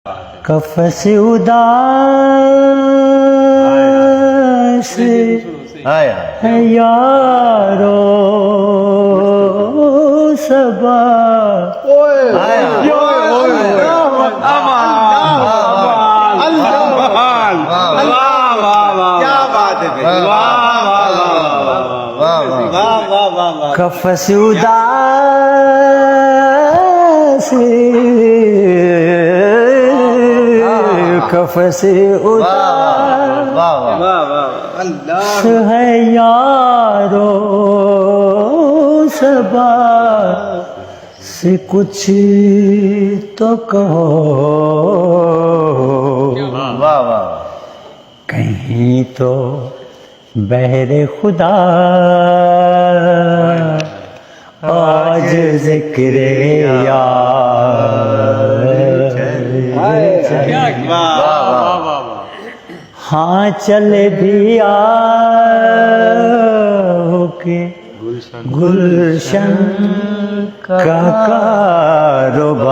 قفس اداس ہے یارو صبا قفس اداس قفس اداس ہے یارو صبا سے کچھ تو کہو کہیں تو بہر خدا آج ذکر یار ہاں چلے بھی آؤ کہ گلشن کا کاروبار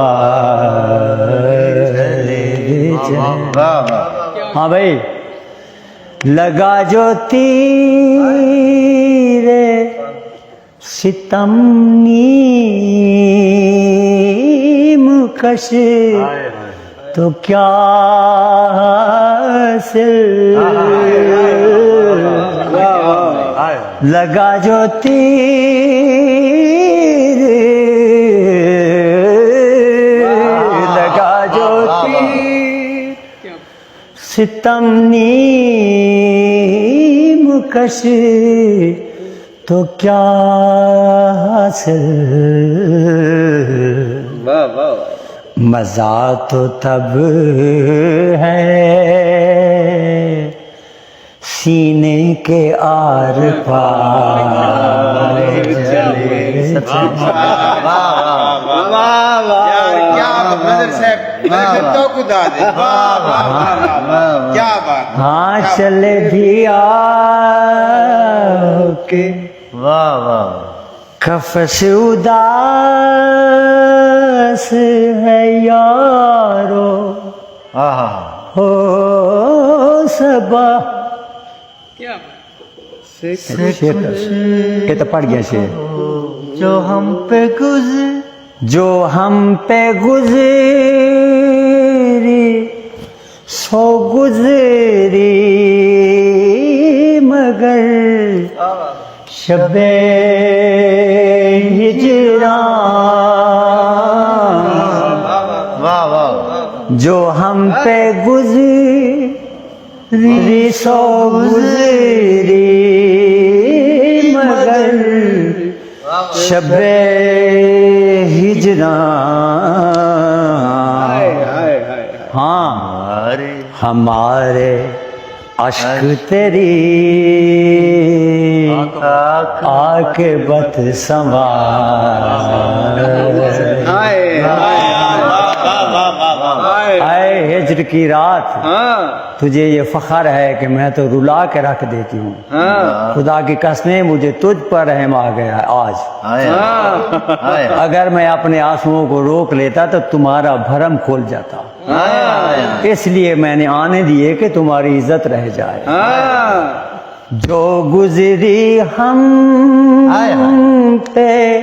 ہاں بھائی لگا جو تیر ستم نیم کش تو کیا حاصل لگا جو تیر لگا جو تیر ستم نیم کش تو کیا حاصل مزہ تو تب ہے سینے کے آر پار ہاں چلے بھی آؤ کہ قفس اداس ہے یارو ہو صبا یہ تو پڑھ گیا شعر جو ہم پہ گزری سو گزری مگر شب ہجران جو ہم پہ گزری سو گزری مگر شب ہجران ہاں ہمارے عشق تیری عاقبت سنوار اے ہجر کی رات تجھے یہ فخر ہے کہ میں تو رلا کے رکھ دیتی ہوں خدا کی قسمیں مجھے تجھ پر رحم آ گیا آج اگر میں اپنے آنسوؤں کو روک لیتا تو تمہارا بھرم کھول جاتا اس لیے میں نے آنے دیے کہ تمہاری عزت رہ جائے جو گزری ہم پہ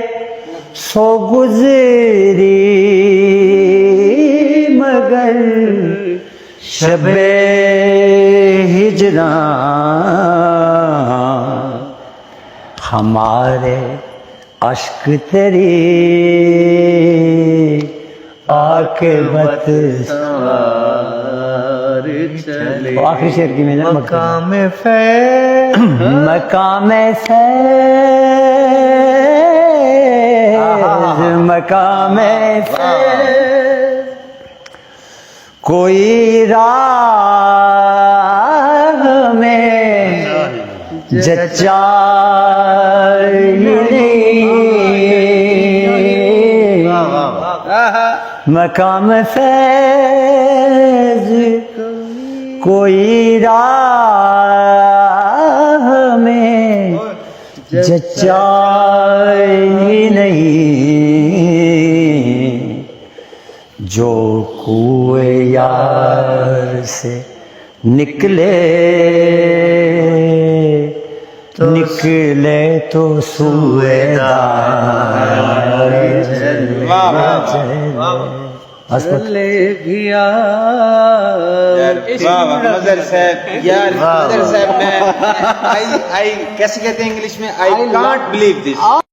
سو گزری مگر شب ہجران ہمارے عشق تیری عاقبت آخری شعر کی میں مقام فیض مقام فیض مقام فیض کوئی راہ میں جچا مقام فیض کوئی راہ میں جچائی نہیں جو کوئے یار سے نکلے نکلے تو سوئے دار چلے گیا مظہر صاحب یار مظہر صاحب میں کیسے کہتے ہیں انگلش میں I can't believe this